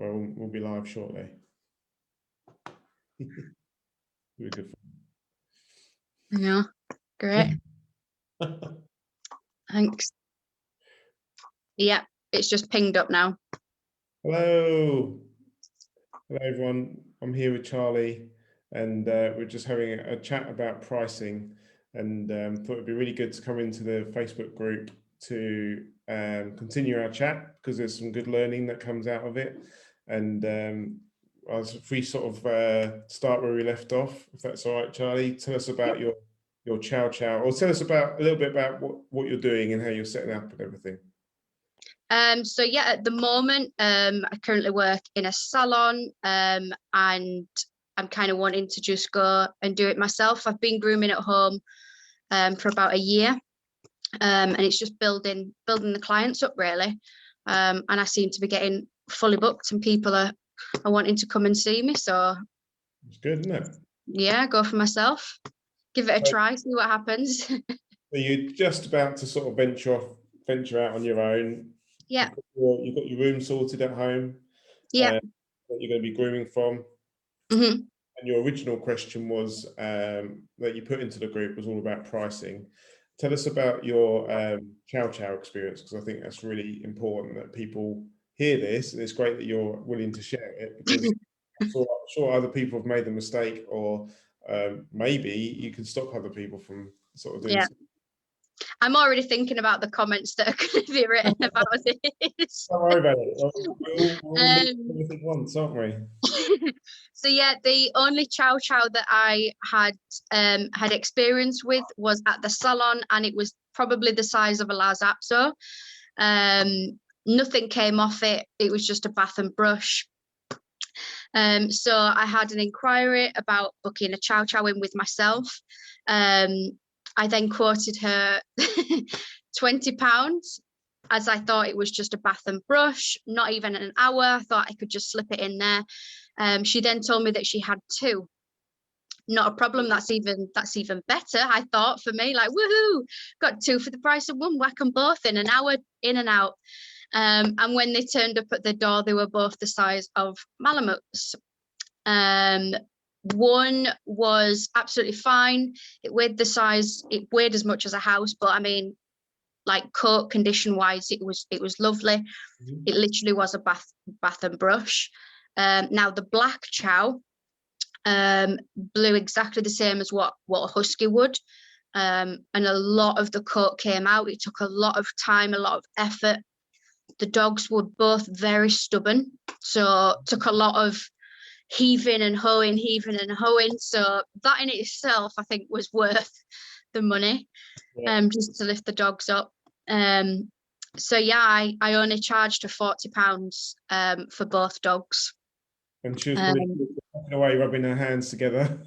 where we'll be live shortly. Be good fun. Yeah, great. Thanks. Yeah, it's just pinged up now. Hello everyone. I'm here with Charlie, and we're just having a chat about pricing, and thought it'd be really good to come into the Facebook group to continue our chat, because there's some good learning that comes out of it. And if we sort of start where we left off, if that's all right, Charlie, tell us about your Chow, or tell us about a little bit about what you're doing and how you're setting up and everything. So yeah, at the moment, I currently work in a salon, and I'm kind of wanting to just go and do it myself. I've been grooming at home for about a year, and it's just building the clients up really. And I seem to be getting fully booked, and people are wanting to come and see me. So it's good, isn't it? Yeah, go for myself. Give it a try, see what happens. So you're just about to sort of venture out on your own. Yeah. You've got your room sorted at home. Yeah. That you're going to be grooming from. Mm-hmm. And your original question was that you put into the group was all about pricing. Tell us about your Chow experience, because I think that's really important that people hear this, and it's great that you're willing to share it, because I'm sure other people have made the mistake, or maybe you can stop other people from sort of doing. Yeah. I'm already thinking about the comments that are going to be written about this. Don't worry about it. We're all everything once, aren't we? So yeah, the only Chow that I had experience with was at the salon, and it was probably the size of a Lhasa Apso. Nothing came off it. It was just a bath and brush. So I had an inquiry about booking a Chow in with myself. I then quoted her £20, as I thought it was just a bath and brush, not even an hour. I thought I could just slip it in there. She then told me that she had two. Not a problem. That's even better, I thought, for me. Like, woohoo, got two for the price of one. Whack them both in an hour, in and out. And when they turned up at the door, they were both the size of Malamutes. One was absolutely fine. It weighed the size. It weighed as much as a house, but I mean, like coat condition wise, it was lovely. Mm-hmm. It literally was a bath and brush. Now the black Chow blew exactly the same as what a husky would, and a lot of the coat came out. It took a lot of time, a lot of effort. The dogs were both very stubborn, so it took a lot of heaving and hoeing. So that in itself, I think, was worth the money, just to lift the dogs up. So yeah, I only charged her £40 for both dogs. And she was probably walking away rubbing her hands together.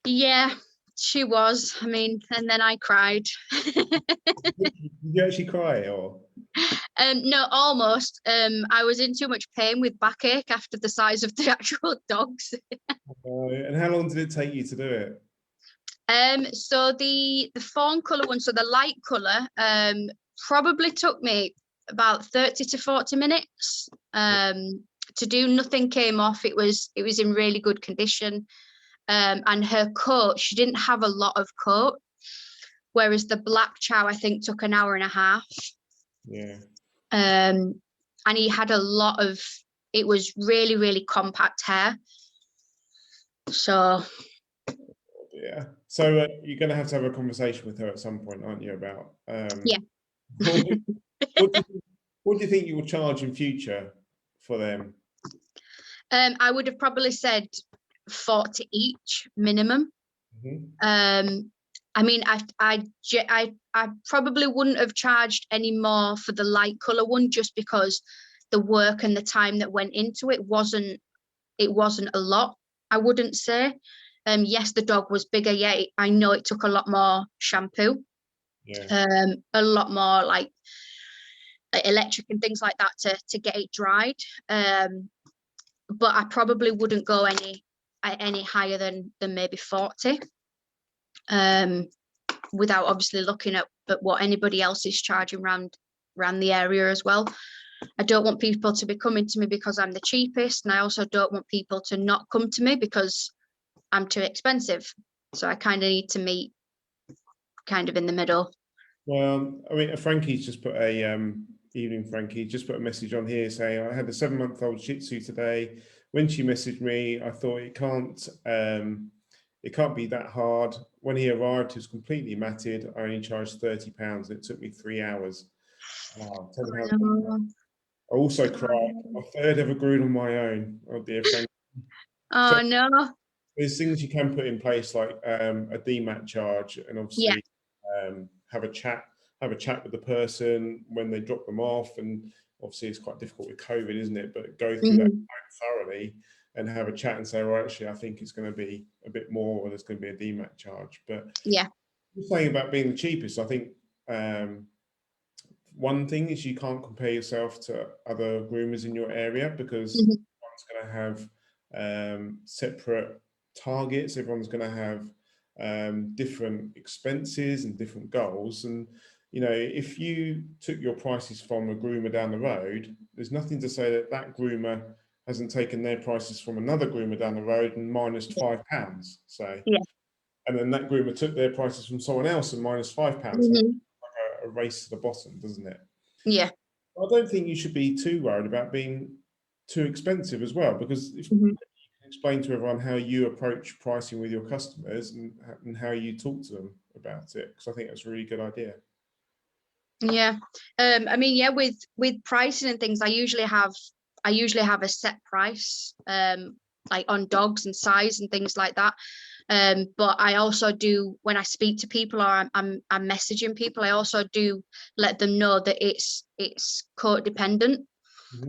Yeah, she was. I mean, and then I cried. Did you actually cry, or? No, almost. I was in too much pain with backache after the size of the actual dogs. And how long did it take you to do it? So the fawn colour one, so the light colour, probably took me about 30 to 40 minutes to do. Nothing came off. It was in really good condition. And her coat, she didn't have a lot of coat, whereas the black Chow, I think, took an hour and a half. Yeah. And he had a lot of, it was really, really compact hair. So yeah. So you're going to have a conversation with her at some point, aren't you, about yeah. what do you think you will charge in future for them? I would have probably said 40 each minimum. Mm-hmm. I mean, I probably wouldn't have charged any more for the light color one, just because the work and the time that went into it wasn't a lot, I wouldn't say. Yes, the dog was bigger. Yeah, I know it took a lot more shampoo. Yeah. A lot more like electric and things like that to get it dried. But I probably wouldn't go any higher than maybe 40. Without obviously looking at what anybody else is charging around the area as well. I don't want people to be coming to me because I'm the cheapest, and I also don't want people to not come to me because I'm too expensive. So I kind of need to meet kind of in the middle. Well, I mean, Frankie's just put a evening. Frankie just put a message on here saying, I had a 7-month-old Shih Tzu today. When she messaged me, I thought it can't be that hard. When he arrived, he was completely matted. I only charged £30. It took me 3 hours. Wow, tell me how. I also cried. My third ever groom on my own. Oh dear, Frank. So Oh no. there's things you can put in place like a DMAT charge, and Yeah. obviously have a chat with the person when they drop them off. And obviously it's quite difficult with COVID, isn't it? But go through that thoroughly and have a chat and say, well, actually, I think it's going to be a bit more, or there's going to be a DMAT charge. But Yeah. you're saying about being the cheapest, I think one thing is you can't compare yourself to other groomers in your area, because everyone's going to have separate targets. Everyone's going to have different expenses and different goals. And you know, if you took your prices from a groomer down the road, there's nothing to say that that groomer hasn't taken their prices from another groomer down the road and minus £5. So, Yeah. and then that groomer took their prices from someone else and minus £5. A race to the bottom, doesn't it? Yeah. I don't think you should be too worried about being too expensive as well, because if you can explain to everyone how you approach pricing with your customers and how you talk to them about it, because I think that's a really good idea. Yeah. I mean, yeah, with pricing and things, I usually have a set price, like on dogs and size and things like that. But I also do, when I speak to people or I'm messaging people, I also do let them know that it's coat dependent.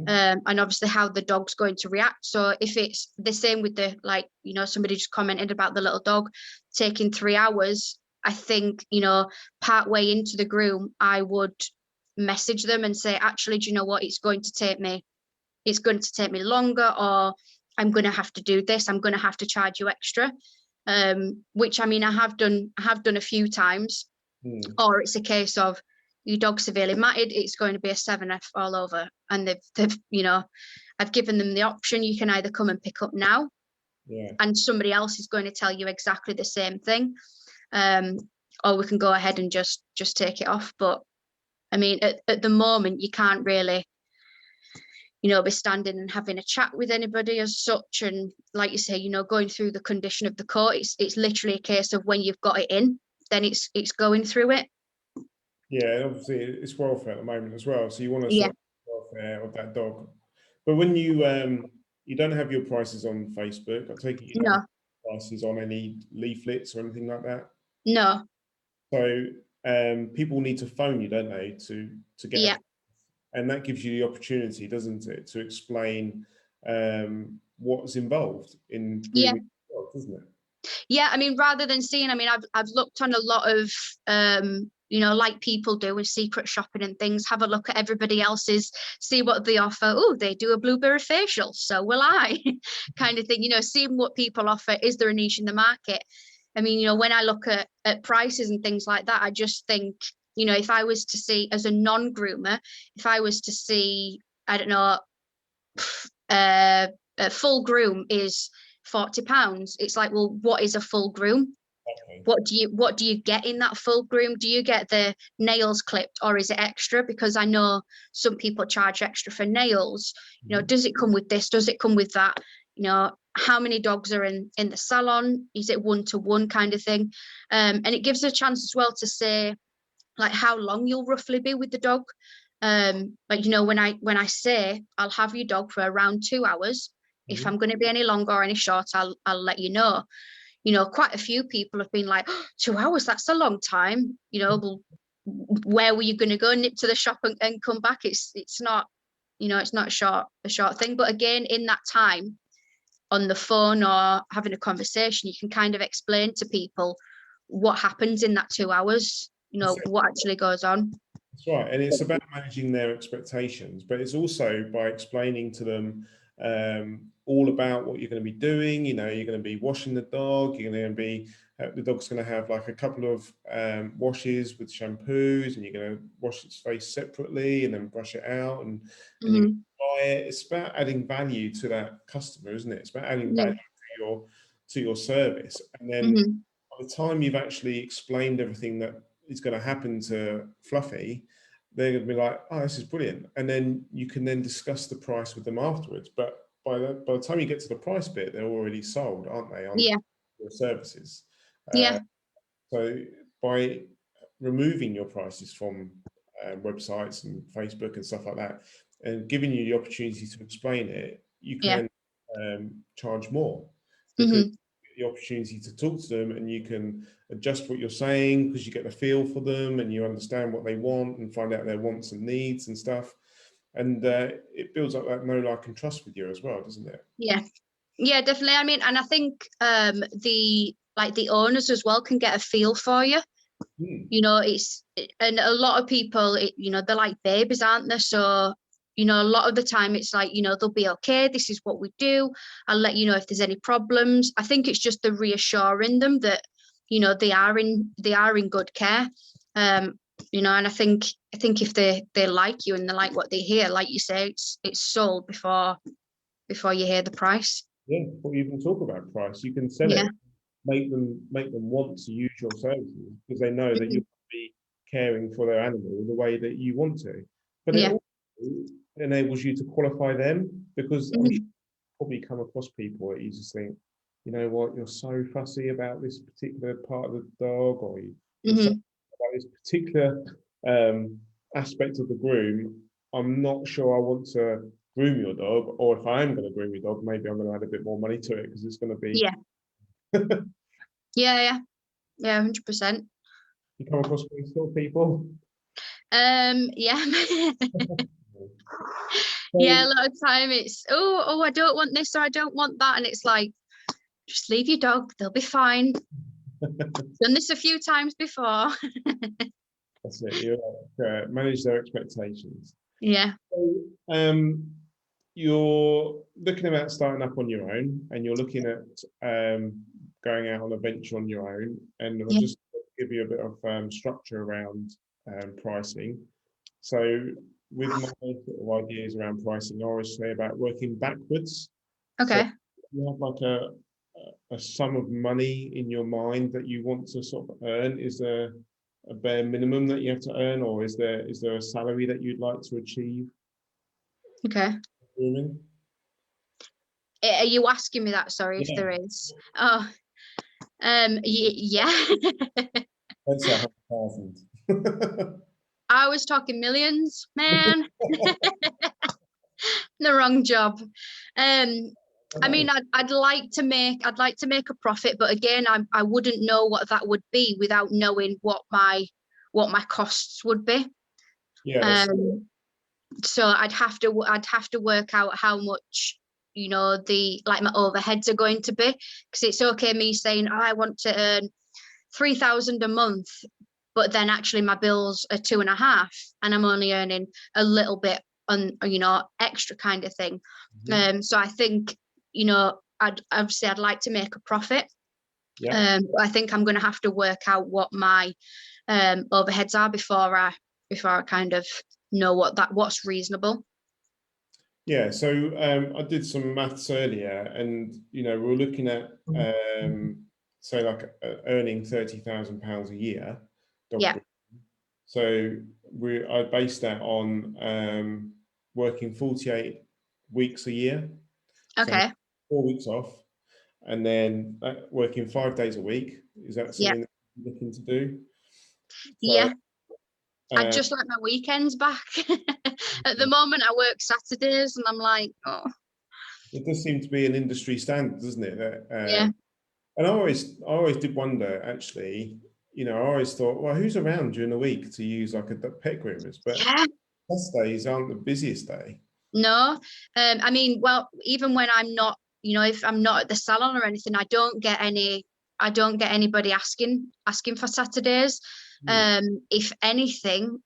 And obviously how the dog's going to react. So if it's the same with the, like, you know, somebody just commented about the little dog taking 3 hours, I think, you know, part way into the groom, I would message them and say, actually, do you know what, it's going to take me longer, or I'm going to have to do this, I'm going to have to charge you extra. Which, I mean, I have done a few times. Or it's a case of, your dog's severely matted, it's going to be a 7F all over. And they've you know, I've given them the option, you can either come and pick up now, and somebody else is going to tell you exactly the same thing, or we can go ahead and just take it off. But I mean, at the moment, you can't really, you know, be standing and having a chat with anybody as such. And like you say, you know, going through the condition of the coat, it's literally a case of when you've got it in, then it's going through it. Yeah, and obviously it's welfare at the moment as well, so you want to Yeah. sort of welfare of that dog. But when you don't have your prices on Facebook, I take it you don't have prices on any leaflets or anything like that. No. So people need to phone you, don't they, to get Yeah. and that gives you the opportunity, doesn't it, to explain what's involved in grooming dogs, doesn't it? Yeah, I mean, rather than seeing, I mean, I've looked on a lot of, you know, like people do with secret shopping and things, have a look at everybody else's, see what they offer. Oh, they do a blueberry facial, so will I, kind of thing. You know, seeing what people offer. Is there a niche in the market? I mean, you know, when I look at prices and things like that, I just think, you know, if I was to see, as a non-groomer, if I was to see, I don't know, a full groom is £40. It's like, well, what is a full groom? Okay. What do you get in that full groom? Do you get the nails clipped, or is it extra? Because I know some people charge extra for nails. You know, does it come with this? Does it come with that? You know, how many dogs are in the salon? Is it 1-to-1 kind of thing? And it gives a chance as well to say, like, how long you'll roughly be with the dog. Like, you know, when I say I'll have your dog for around 2 hours, if I'm going to be any longer or any shorter, I'll let you know. You know, quite a few people have been like, oh, 2 hours, that's a long time. You know, well, where were you going to go? Nip to the shop and come back? It's not, you know, it's not a short thing. But again, in that time on the phone or having a conversation, you can kind of explain to people what happens in that 2 hours, you know, what actually goes on. That's right. And it's about managing their expectations, but it's also by explaining to them all about what you're going to be doing. You know, you're going to be washing the dog, you're going to be the dog's going to have like a couple of washes with shampoos, and you're going to wash its face separately and then brush it out, and you buy it. It's about adding value to that customer, isn't it? It's about adding Yeah. value to your service. And then by the time you've actually explained everything that is going to happen to Fluffy, they're going to be like, oh, this is brilliant. And then you can then discuss the price with them afterwards. But by the time you get to the price bit, they're already sold, aren't they, on Yeah. your services? Yeah. So by removing your prices from websites and Facebook and stuff like that, and giving you the opportunity to explain it, you Yeah. can charge more, because the opportunity to talk to them, and you can adjust what you're saying because you get the feel for them and you understand what they want and find out their wants and needs and stuff. And it builds up that know, like, and trust with you as well, doesn't it? Yeah. Yeah, definitely. I mean, and I think the owners as well can get a feel for you. You know, and a lot of people, you know, they're like babies, aren't they? So, you know, a lot of the time it's like, you know, they'll be okay. This is what we do. I'll let you know if there's any problems. I think it's just the reassuring them that, you know, they are in good care. You know, and I think if they like you and they like what they hear, like you say, it's sold before you hear the price. Yeah, before you even talk about price, you can sell Yeah. it, make them want to use your services because they know that you'll be caring for their animal the way that you want to. But it Yeah. also enables you to qualify them, because I'm sure you probably come across people that you just think, you know what, you're so fussy about this particular part of the dog, or you're so about this particular aspect of the groom. I'm not sure I want to groom your dog, or if I am going to groom your dog, maybe I'm going to add a bit more money to it because it's going to be. Yeah. Yeah. 100%. You come across these sort of people? Yeah. Yeah, a lot of time it's I don't want this or I don't want that, and it's like, just leave your dog, they'll be fine. Done this a few times before. That's it. You manage their expectations. Yeah. So, you're looking about starting up on your own, and you're looking at going out on a venture on your own. And I'll just give you a bit of structure around pricing. So, with my sort of ideas around pricing, I always say about working backwards. Okay. So you have like a sum of money in your mind that you want to sort of earn. Is there a bare minimum that you have to earn, or is there a salary that you'd like to achieve? Okay. Grooming? Are you asking me that? Sorry, if Yeah. there is. Oh, yeah. Let's say 100,000. I was talking millions, man. The wrong job. I mean, I'd like to make a profit, but again, I wouldn't know what that would be without knowing what my costs would be. Yeah. So I'd have to work out how much, you know, my overheads are going to be, because it's okay me saying, oh, I want to earn 3,000 a month, but then actually my bills are 2.5 and I'm only earning a little bit on, you know, extra kind of thing. So I think, you know, I'd like to make a profit. Yeah. I think I'm going to have to work out what my overheads are before I kind of know what's reasonable. Yeah. So I did some maths earlier, and you know, we're looking at say like earning £30,000 a year. Yeah. So I based that on working 48 weeks a year. So Okay. 4 weeks off, and then working 5 days a week. Is that Yeah. something that you're looking to do? So, Yeah. I'd just like my weekends back. At the moment, I work Saturdays, and I'm like, oh. it does seem to be an industry standard, doesn't it? That, Yeah. and I always did wonder, actually. You know, I always thought, well, who's around during the week to use like a pet groomers? But Yeah. Saturdays aren't the busiest day. No. I mean, well, even when I'm not, you know, if I'm not at the salon or anything, I don't get anybody asking for Saturdays. If anything,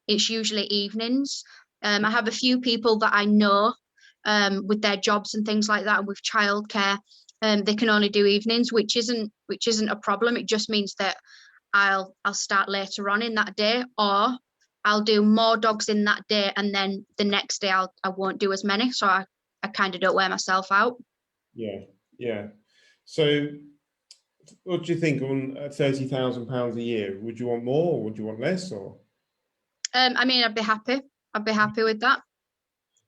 it's usually evenings. I have a few people that I know with their jobs and things like that, and with childcare. they can only do evenings, which isn't a problem. It just means that I'll start later on in that day, or I'll do more dogs in that day, and then the next day I won't do as many. So I kind of don't wear myself out. Yeah, yeah. So what do you think on £30,000 a year? Would you want more, or would you want less, or? I mean, I'd be happy. I'd be happy with that.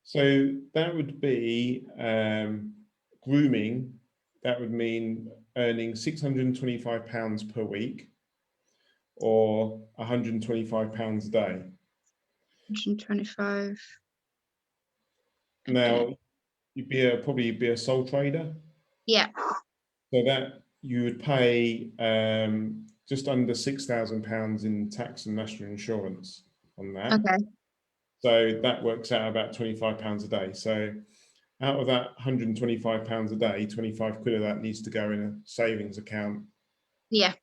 So that would be grooming. That would mean earning £625 per week, or £125 a day. 125. Now you'd probably be a sole trader. Yeah. So that you would pay just under £6,000 in tax and national insurance on that. Okay. So that works out about £25 a day. So out of that £125 a day, 25 quid of that needs to go in a savings account. Yeah.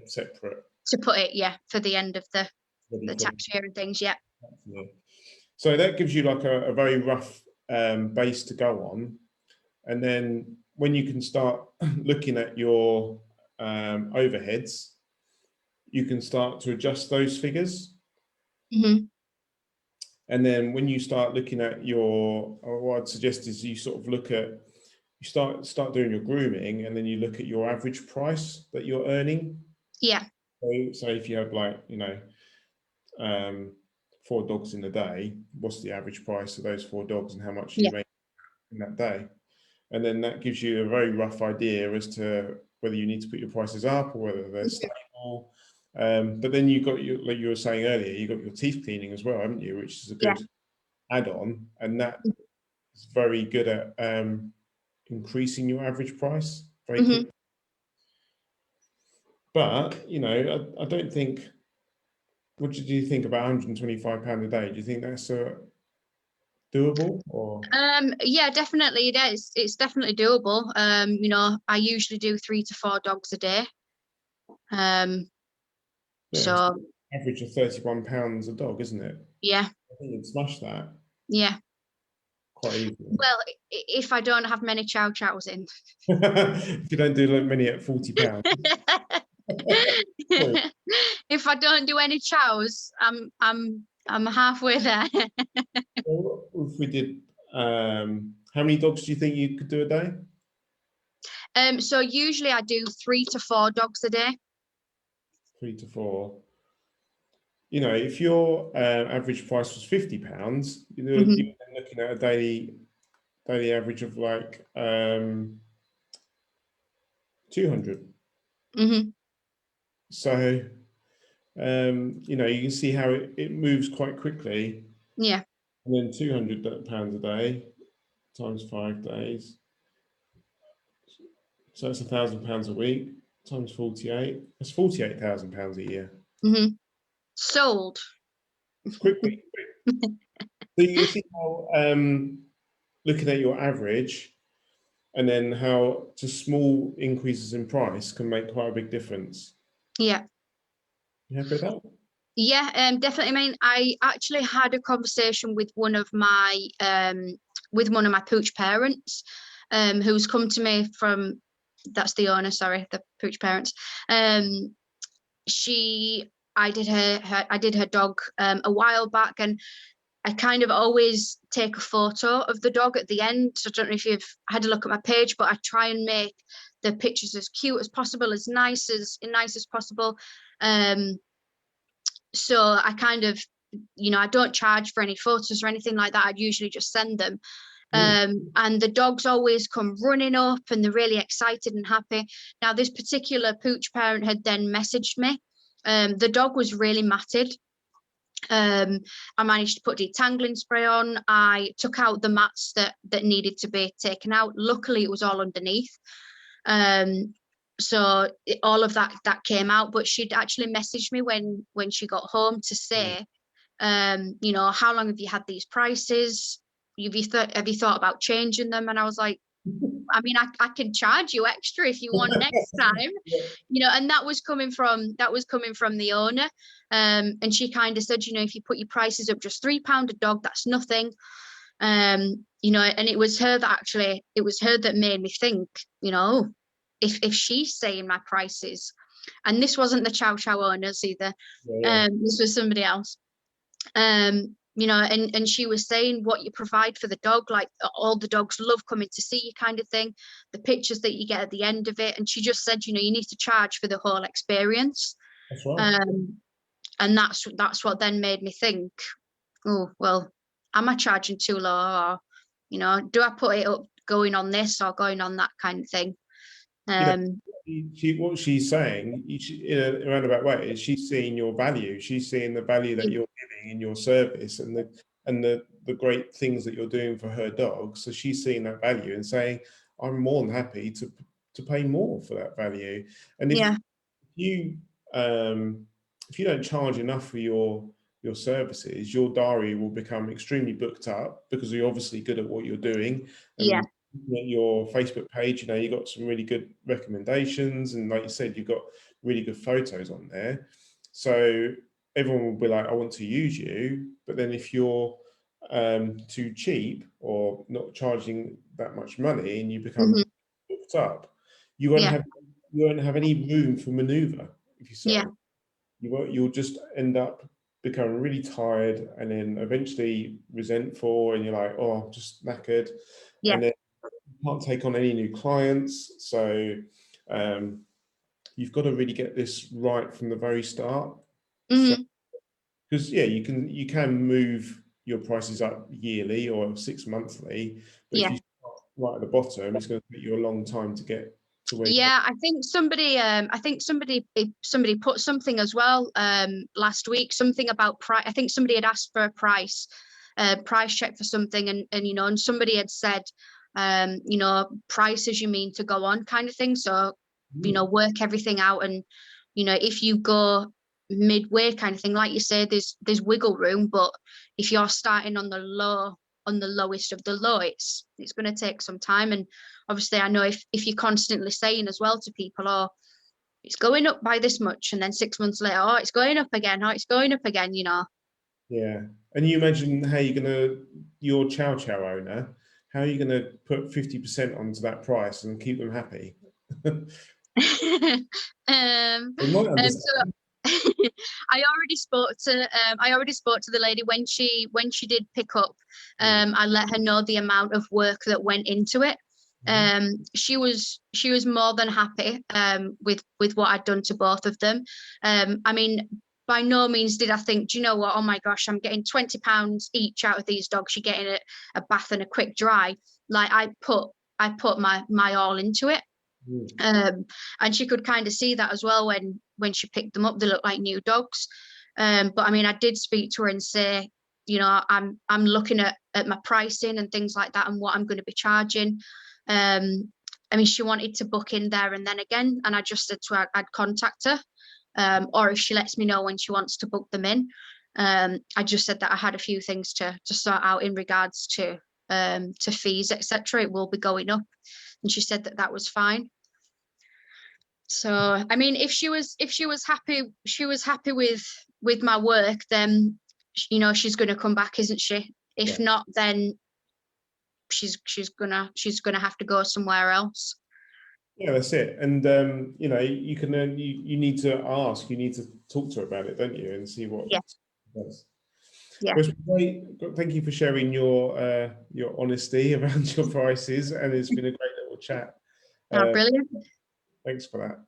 Separate. To put it, yeah, for the end of the ready for- tax year and things, yeah. Yeah. So that gives you like a very rough base to go on. And then when you can start looking at your overheads, you can start to adjust those figures. Mm-hmm. And then when you start looking at what I'd suggest is you sort of you start doing your grooming, and then you look at your average price that you're earning. Yeah. So if you have like, 4 dogs in a day, what's the average price of those 4 dogs and how much you make in that day? And then that gives you a very rough idea as to whether you need to put your prices up or whether they're stable. But then you've got like you were saying earlier, you've got your teeth cleaning as well, haven't you? Which is a good add-on, and that is very good at increasing your average price very quickly. But I don't think. What do you think about £125 a day? Do you think that's doable, or? Yeah, definitely it is. It's definitely doable. I usually do 3 to 4 dogs a day. Yeah, So average of £31 a dog, isn't it? yeah. I think you'd smash that. Yeah. Quite easily. Well, if I don't have many chows in. If you don't do many at £40. If I don't do any chows, I'm halfway there. Well, if we did, how many dogs do you think you could do a day? So usually I do 3 to 4 dogs a day. 3 to 4. If your average price was £50, you're looking at a daily average of like 200. So you can see how it moves quite quickly. Yeah. And then £200 a day times 5 days. So that's £1,000 a week times 48. That's £48,000 a year. Sold. Quickly. So you see how looking at your average and then how just small increases in price can make quite a big difference. Yeah. You happy with that? Yeah, definitely. I mean, I actually had a conversation with one of my pooch parents, who's come to me from, that's the owner, sorry, the pooch parents. I did her dog a while back, and I kind of always take a photo of the dog at the end. So I don't know if you've had a look at my page, but I try and make the pictures as cute as possible, as nice as possible. So I kind of, I don't charge for any photos or anything like that. I'd usually just send them. And the dogs always come running up and they're really excited and happy. Now, this particular pooch parent had then messaged me. The dog was really matted. I managed to put detangling spray on. I took out the mats that needed to be taken out. Luckily, it was all underneath. So all of that came out, but she'd actually messaged me when she got home to say, how long have you had these prices? Have you thought about changing them? And I was like, I mean, I can charge you extra if you want next time. And that was coming from the owner. And she kind of said, if you put your prices up just £3 a dog, that's nothing. You know, and it was her that made me think, you know, if she's saying my prices, and this wasn't the Chow owners either, Yeah, this was somebody else. You know, and she was saying what you provide for the dog, like all the dogs love coming to see you, kind of thing, the pictures that you get at the end of it. And she just said, you know, you need to charge for the whole experience. that's right. And that's what then made me think, oh well, am I charging too low, or, you know, do I put it up going on this or going on that, kind of thing. You know, um what she's saying, in a roundabout way, is she's seeing your value. She's seeing the value that you're giving in your service, and the great things that you're doing for her dog. So she's seeing that value and saying, I'm more than happy to pay more for that value. And yeah, you um, if you don't charge enough for your services, your diary will become extremely booked up, because you're obviously good at what you're doing. yeah, And looking at your Facebook page, you know, you got some really good recommendations, and like you said, you've got really good photos on there. So everyone will be like, I want to use you. But then if you're too cheap or not charging that much money, and you become hmm, booked up, you won't yeah, have you won't have any room for maneuver. If you yeah, so, you'll just end up becoming really tired, and then eventually resentful, and you're like, oh, I'm just knackered. yeah, And then you can't take on any new clients. So um, you've got to really get this right from the very start. So hmm, because yeah, you can move your prices up yearly or 6 monthly, but if yeah. you start right at the bottom, it's going to take you a long time to get to where you want. Yeah, I think somebody put something as well last week, something about price. I think somebody had asked for a price check for something, and you know, and somebody had said, you know, prices you mean to go on, kind of thing. So, you know, Mm, work everything out, and you know, if you go midway, kind of thing, like you say, there's wiggle room, but if you're starting on the lowest of the low, it's going to take some time. And obviously, I know if you're constantly saying as well to people, oh, it's going up by this much, and then 6 months later, oh, it's going up again, oh, it's going up again, you know. yeah. And you imagine how you're gonna your Chow owner, how are you gonna put 50% onto that price and keep them happy? They might So understand. I already spoke to the lady when she did pick up. Mm, I let her know the amount of work that went into it. mhm, She was more than happy with what I'd done to both of them. I mean, by no means did I think, do you know what? Oh my gosh, I'm getting £20 each out of these dogs. You're getting a bath and a quick dry. Like I put my all into it. mm. um, and she could kind of see that as well when she picked them up. They looked like new dogs. But I mean, I did speak to her and say, you know, I'm looking at my pricing and things like that, and what I'm going to be charging. I mean, she wanted to book in there and then again, and I just said to her I'd contact her, or if she lets me know when she wants to book them in. I just said that I had a few things to sort out in regards to fees, etc. It will be going up, and she said that that was fine. So I mean, if she was happy with my work, then you know, she's going to come back, isn't she? Yeah. If not, then she's gonna have to go somewhere else. Yeah, that's it. And you know, you can you need to ask, you need to talk to her about it, don't you, and see what Yeah, does. yeah. Well, it's great. Thank you for sharing your honesty around your prices, and it's been a great little chat. Oh, Uh, brilliant. Thanks for that.